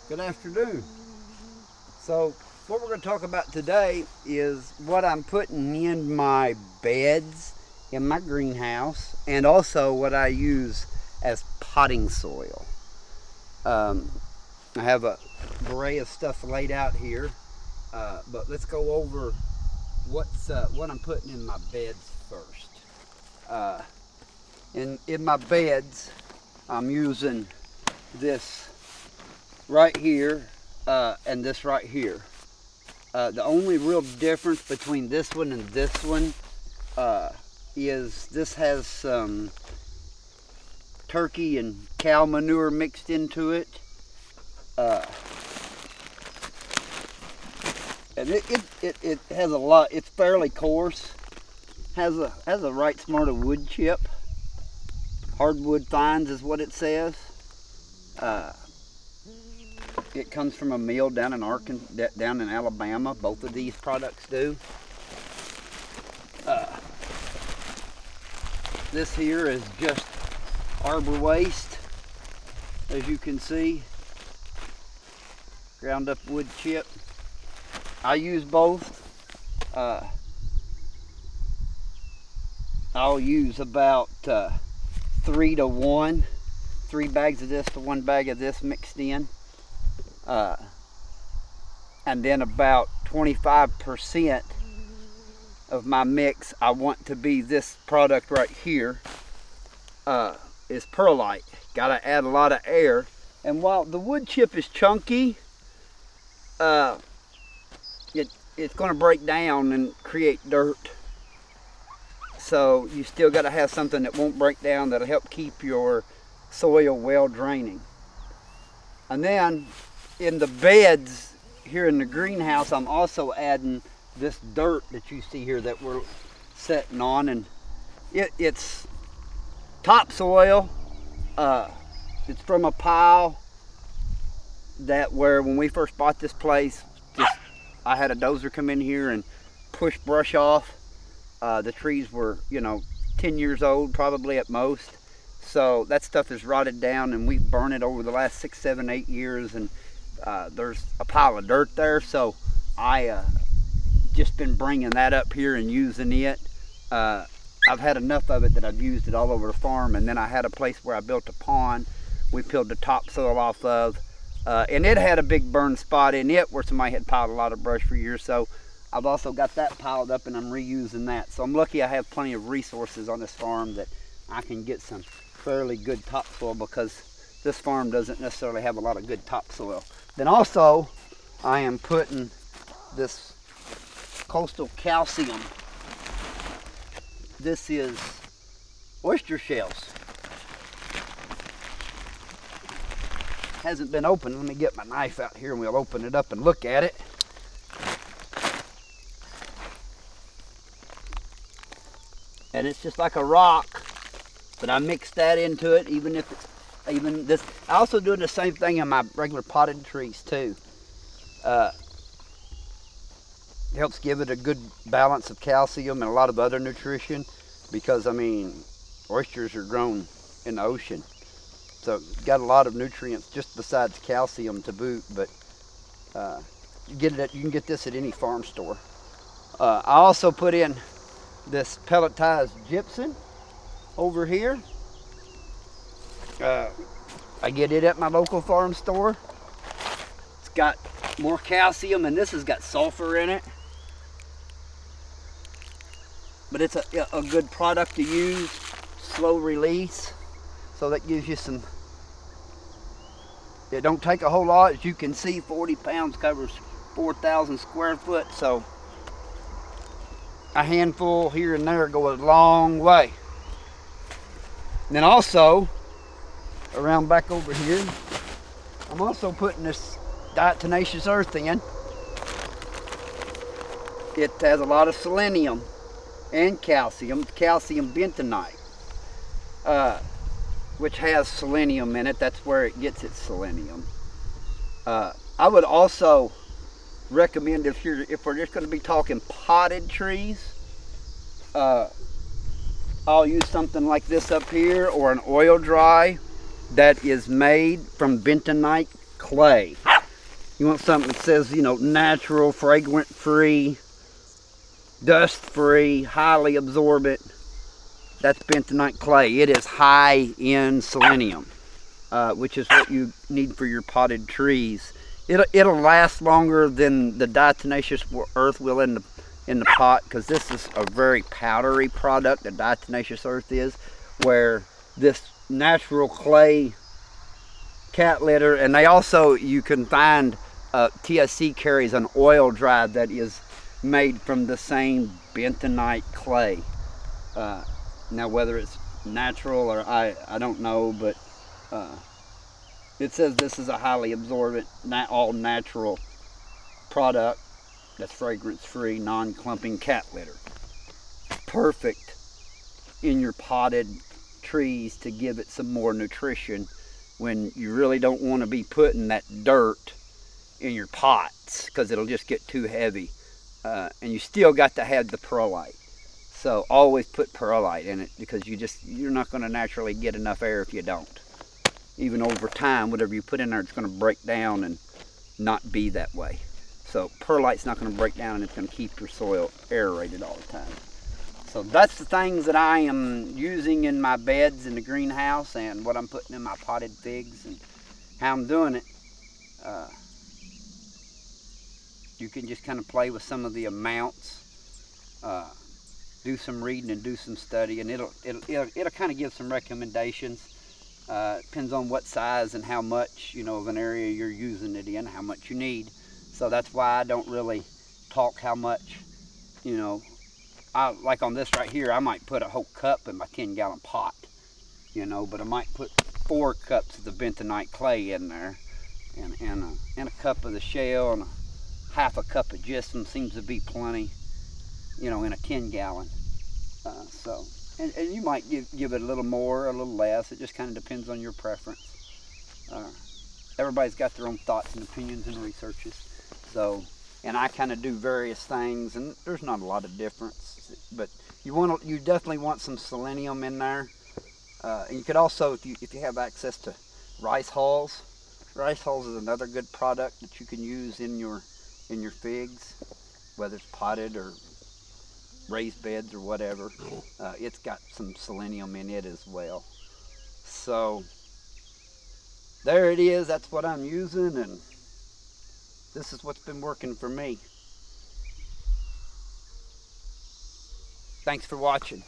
Good afternoon. So what we're going to talk about today is what I'm putting in my beds in my greenhouse and also what I use as potting soil. I have a array of stuff laid out here, but let's go over what I'm putting in my beds first. In my beds, I'm using this right here and this right here. The only real difference between this one and this one is this has some turkey and cow manure mixed into it. And it has a lot. It's fairly coarse. Has a right smart of wood chip. Hardwood fines is what it says. It comes from a mill down in Alabama. Both of these products do. This here is just arbor waste, as you can see. Ground up wood chip. I use both. I'll use about 3 to 1. 3 bags of this to 1 bag of this mixed in. And then about 25% of my mix I want to be this product right here, is perlite. Gotta add a lot of air. And while the wood chip is chunky, it's going to break down and create dirt. So you still got to have something that won't break down, that'll help keep your soil well draining. And then in the beds here in the greenhouse, I'm also adding this dirt that you see here that we're setting on, and it's topsoil. It's from a pile that where when we first bought this place, I had a dozer come in here and push brush off. The trees were, 10 years old probably at most. So that stuff is rotted down, and we've burned it over the last 6, 7, 8 years, and there's a pile of dirt there. So I just been bringing that up here and using it. I've had enough of it that I've used it all over the farm. And then I had a place where I built a pond we peeled the topsoil off of, and it had a big burn spot in it where somebody had piled a lot of brush for years. So I've also got that piled up, and I'm reusing that. So I'm lucky I have plenty of resources on this farm that I can get some fairly good topsoil, because this farm doesn't necessarily have a lot of good topsoil. Then also I am putting this coastal calcium. This is oyster shells. Hasn't been opened. Let me get my knife out here and we'll open it up and look at it. And it's just like a rock, but I mixed that into it. Even this, I also doing the same thing in my regular potted trees too. It helps give it a good balance of calcium and a lot of other nutrition, because oysters are grown in the ocean, so it's got a lot of nutrients just besides calcium to boot. But you can get this at any farm store. I also put in this pelletized gypsum over here. I get it at my local farm store. It's got more calcium, and this has got sulfur in it. But it's a good product to use, slow release. So that gives you some, it don't take a whole lot. As you can see, 40 pounds covers 4,000 square foot. So a handful here and there go a long way. And then also, around back over here, I'm also putting this diatomaceous earth in. It has a lot of selenium and calcium bentonite, which has selenium in it. That's where it gets its selenium. I would also recommend, if we're just going to be talking potted trees, I'll use something like this up here, or an oil dry that is made from bentonite clay. You want something that says, you know, natural, fragrant free, dust free, highly absorbent. That's bentonite clay. It is high in selenium, which is what you need for your potted trees. It'll last longer than the diatomaceous earth will in the pot, because this is a very powdery product. The diatomaceous earth is, where this natural clay cat litter, and they also, you can find TSC carries an oil dye that is made from the same bentonite clay. Now whether it's natural or I don't know, but it says this is a highly absorbent, all natural product that's fragrance free, non-clumping cat litter. Perfect in your potted trees to give it some more nutrition when you really don't want to be putting that dirt in your pots, because it'll just get too heavy. And you still got to have the perlite. So always put perlite in it, because you're not going to naturally get enough air if you don't. Even over time, whatever you put in there, it's going to break down and not be that way. So perlite's not going to break down, and it's going to keep your soil aerated all the time. So that's the things that I am using in my beds in the greenhouse, and what I'm putting in my potted figs, and how I'm doing it. You can just kind of play with some of the amounts, do some reading and do some study, and it'll kind of give some recommendations. Depends on what size and how much, you know, of an area you're using it in, how much you need. So that's why I don't really talk how much, you know. Like on this right here, I might put a whole cup in my 10-gallon pot, you know, but I might put 4 cups of the bentonite clay in there, and a cup of the shell, and half a cup of gypsum seems to be plenty, you know, in a 10-gallon. And you might give it a little more, a little less. It just kind of depends on your preference. Everybody's got their own thoughts and opinions and researches. So, and I kind of do various things, and there's not a lot of difference. But you definitely want some selenium in there. And you could also, if you have access to rice hulls. Rice hulls is another good product that you can use in your figs, whether it's potted or raised beds or whatever. It's got some selenium in it as well. So there it is. That's what I'm using, and this is what's been working for me. Thanks for watching.